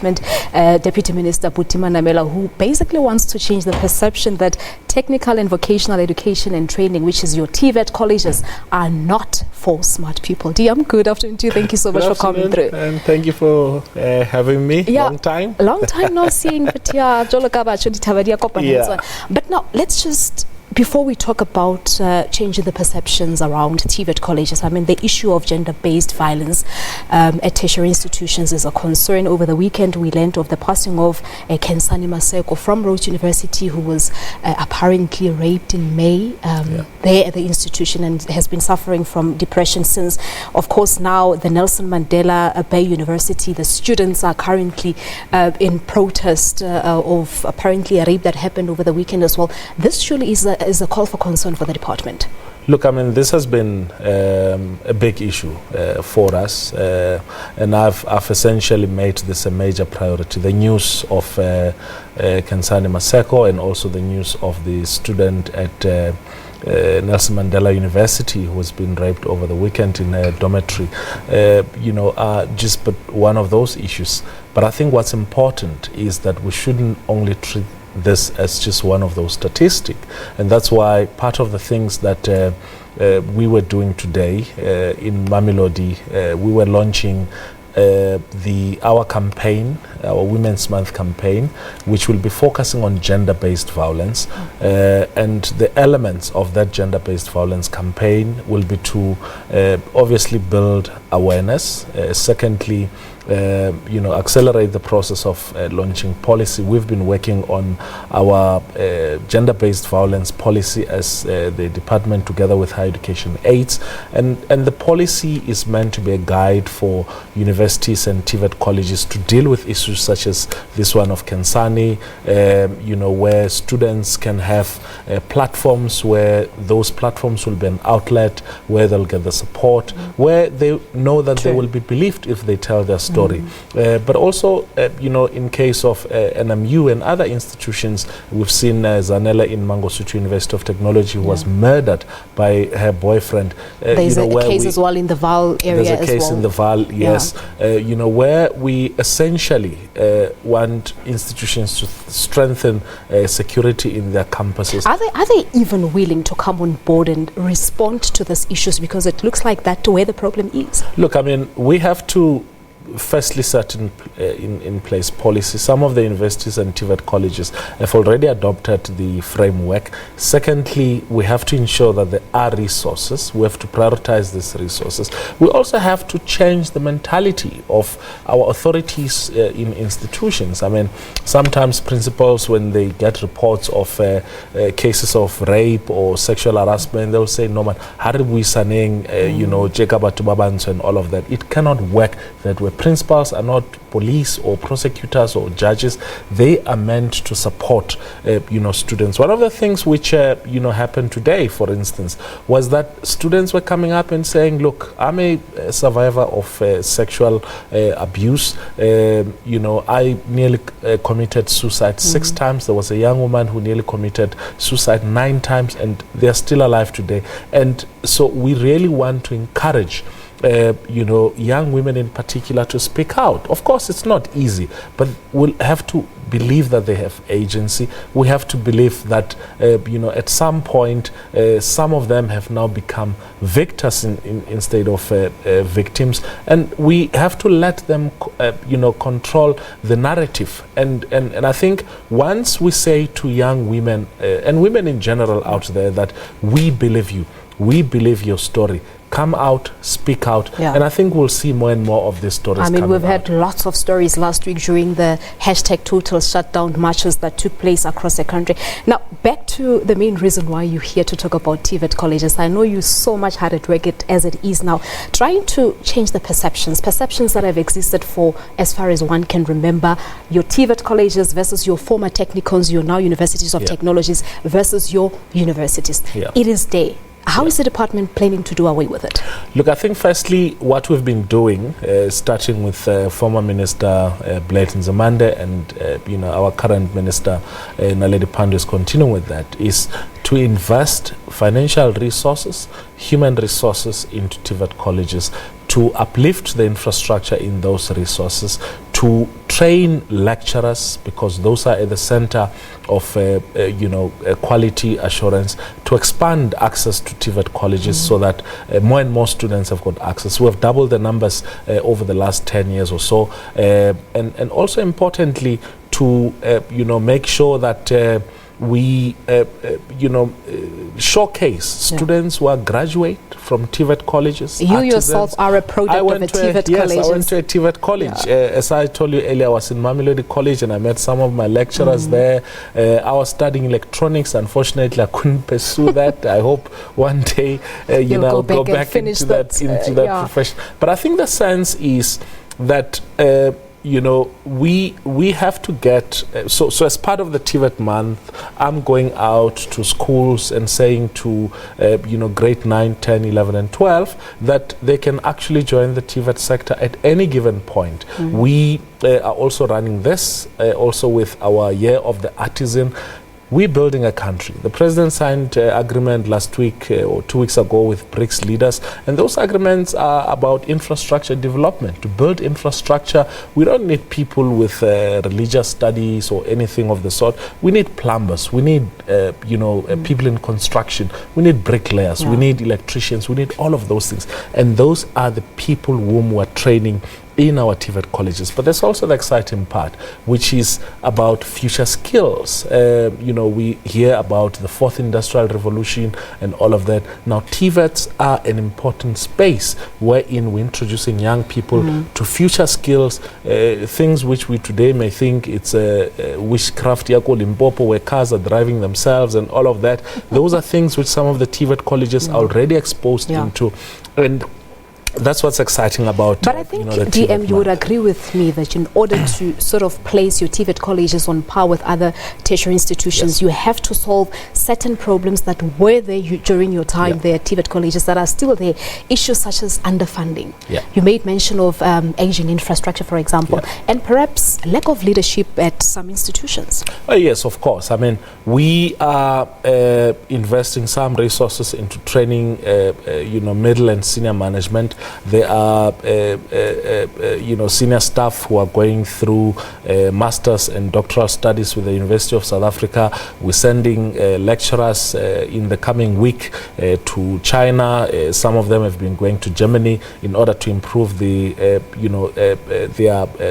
Department, Deputy Minister Buti Manamela, who basically wants to change the perception that technical and vocational education and training, which is your TVET colleges, are not for smart people. I'm good afternoon to you. Thank you so much for coming through. And thank you for having me. Yeah, long time no seeing, but yeah. But now let's just, before we talk about changing the perceptions around TVET colleges, I mean, the issue of gender-based violence at tertiary institutions is a concern. Over the weekend, we learned of the passing of Kensani Maseko from Rhodes University, who was apparently raped in May there at the institution and has been suffering from depression since. Of course, now the Nelson Mandela Bay University, the students are currently in protest of apparently a rape that happened over the weekend as well. This surely is a call for concern for the department. Look, I mean, this has been a big issue for us, and I've essentially made this a major priority. The news of Kensani Maseko and also the news of the student at Nelson Mandela University who has been raped over the weekend in a dormitory, are just but one of those issues. But I think what's important is that we shouldn't only treat this as just one of those statistics, and that's why part of the things that we were doing today in Mamelodi, we were launching our campaign, our Women's Month campaign, which will be focusing on gender-based violence, and the elements of that gender-based violence campaign will be to obviously build awareness, secondly accelerate the process of launching policy. We've been working on our gender-based violence policy as the department, together with Higher Education Aids, and the policy is meant to be a guide for universities and TVET colleges to deal with issues such as this one of Kensani, where students can have platforms, where those platforms will be an outlet where they'll get the support, where they know that they will be believed if they tell their story. But also, in case of NMU and other institutions, we've seen Zanella in Mangosuthu University of Technology, who was murdered by her boyfriend. There's a case as well in the Vaal area. There's a case in the Vaal, yes. Where we essentially want institutions to strengthen security in their campuses. Are they even willing to come on board and respond to these issues? Because it looks like that's where the problem is. Look, I mean, we have to firstly set in place policy. Some of the universities and TVET colleges have already adopted the framework. Secondly, we have to ensure that there are resources. We have to prioritize these resources. We also have to change the mentality of our authorities in institutions. I mean, sometimes principals, when they get reports of cases of rape or sexual harassment, they'll say, no man, haribu saneng, and all of that. It cannot work that way. Principals are not police or prosecutors or judges. They are meant to support students. One of the things which happened today, for instance, was that students were coming up and saying, look, I'm a survivor of sexual abuse. I nearly committed suicide 6 times. There was a young woman who nearly committed suicide 9 times, and they're still alive today. And so we really want to encourage young women in particular to speak out. Of course, it's not easy, but we'll have to believe that they have agency. We have to believe that, at some point, some of them have now become victors instead of victims. And we have to let them, control the narrative. And I think once we say to young women, and women in general out there, that we believe you, we believe your story, come out, speak out, and I think we'll see more and more of these stories. I mean, we've had lots of stories last week during the hashtag total shutdown marches that took place across the country. Now, back to the main reason why you're here to talk about TVET colleges. I know you so much hard at work as it is now, trying to change the perceptions that have existed for as far as one can remember. Your TVET colleges versus your former technicons, your now universities of technologies versus your universities. It is there. How is the department planning to do away with it? Look, I think firstly, what we've been doing, starting with former Minister Blayton Zamande and our current Minister Naledi Pandor is continuing with that, is to invest financial resources, human resources into TVET colleges, to uplift the infrastructure in those resources, to train lecturers, because those are at the center of quality assurance, to expand access to TVET colleges so that more and more students have got access. We have doubled the numbers over the last 10 years or so, and also importantly to make sure that we showcase students who are graduate from TVET colleges. You yourself are a product of a TVET college. Yes, I went to a TVET college. As I told you earlier, I was in Mamelodi College and I met some of my lecturers there. I was studying electronics. Unfortunately, I couldn't pursue that. I hope one day I'll go back into that profession. But I think the sense is that we have to get so as part of the TVET month, I'm going out to schools and saying to grade 9, 10, 11 and 12 that they can actually join the TVET sector at any given point. We are also running this also with our Year of the Artisan. We're building a country. The president signed agreement last week or 2 weeks ago with BRICS leaders, and those agreements are about infrastructure development. To build infrastructure, we don't need people with religious studies or anything of the sort. We need plumbers. We need people in construction. We need bricklayers. We need electricians. We need all of those things, and those are the people whom we're training in our TVET colleges. But there's also the exciting part, which is about future skills. We hear about the fourth industrial revolution and all of that. Now, TVETs are an important space wherein we're introducing young people to future skills, things which we today may think it's witchcraft, Limpopo, where cars are driving themselves and all of that. Those are things which some of the TVET colleges are already exposed into. And that's what's exciting about. But I think, DM, you would agree with me that in order to sort of place your TVET colleges on par with other tertiary institutions, you have to solve certain problems that were there during your time there, TVET colleges, that are still there. Issues such as underfunding. You made mention of aging infrastructure, for example, and perhaps lack of leadership at some institutions. Yes, of course. I mean, we are investing some resources into training, middle and senior management. There are, senior staff who are going through master's and doctoral studies with the University of South Africa. We're sending lecturers in the coming week to China. Some of them have been going to Germany in order to improve their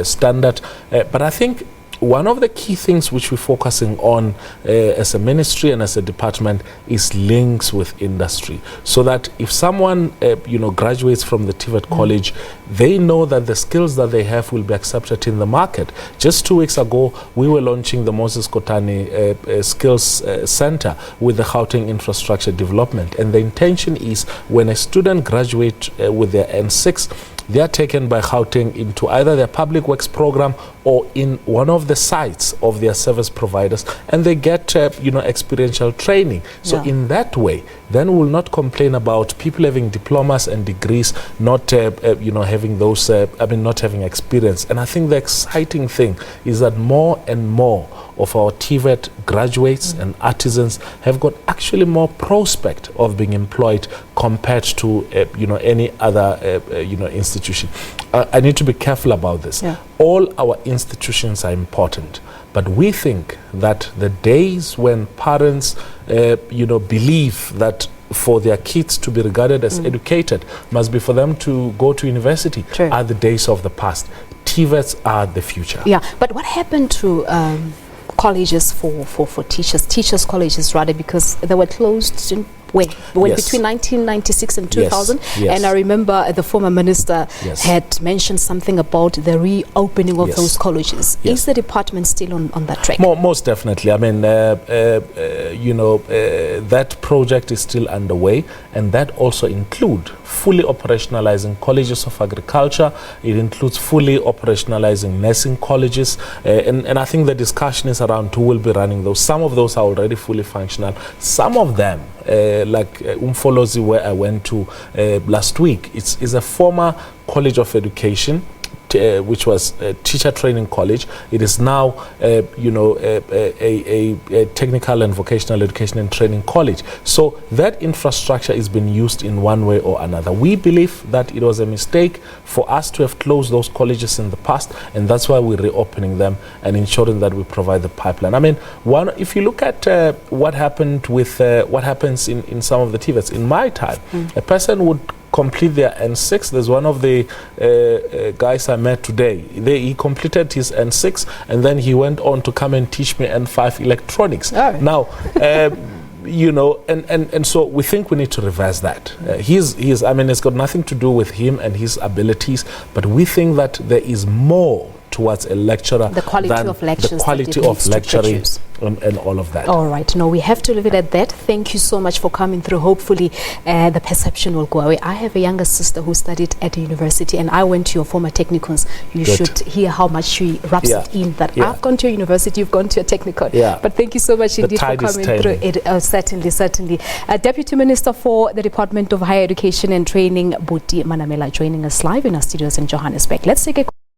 standard. But I think one of the key things which we're focusing on as a ministry and as a department is links with industry, so that if someone graduates from the TVET college, they know that the skills that they have will be accepted in the market. Just 2 weeks ago, we were launching the Moses Kotane Skills Center with the Gauteng Infrastructure Development, and the intention is when a student graduates with their N6, they are taken by Gauteng into either their public works program or in one of the sites of their service providers, and they get experiential training. So in that way, then we'll not complain about people having diplomas and degrees not having those not having experience. And I think the exciting thing is that more and more of our TVET graduates and artisans have got actually more prospect of being employed compared to any other institution. I need to be careful about this. All our institutions are important, but we think that the days when parents believe that for their kids to be regarded as educated must be for them to go to university are the days of the past. TVETs are the future. But what happened to colleges for teachers colleges rather, because they were closed in between 1996 and 2000, and I remember the former minister had mentioned something about the reopening of those colleges. Is the department still on that track? Most definitely. I mean, that project is still underway, and that also include fully operationalizing colleges of agriculture. It includes fully operationalizing nursing colleges, and I think the discussion is around who will be running those. Some of those are already fully functional. Some of them, like Umfolozi, where I went to last week, is a former college of education which was a teacher training college. It is now, a technical and vocational education and training college. So that infrastructure is being used in one way or another. We believe that it was a mistake for us to have closed those colleges in the past, and that's why we're reopening them and ensuring that we provide the pipeline. I mean, if you look at what happened with what happens in some of the TVETs, in my time, a person would complete their N6. There's one of the guys I met today. He completed his N6 and then he went on to come and teach me N5 electronics. Now, and so we think we need to reverse that. I mean, it's got nothing to do with him and his abilities, but we think that there is more towards a lecturer, the quality of lectures, the quality of lecturing and all of that. All right, no, we have to leave it at that. Thank you so much for coming through. Hopefully the perception will go away. I have a younger sister who studied at the university, and I went to your former technicons. You should hear how much she wraps it in that I've gone to a university, you've gone to a technicon. But thank you so much indeed for coming through. Certainly. Deputy Minister for the Department of Higher Education and Training, Buti Manamela, joining us live in our studios in Johannesburg. Let's take a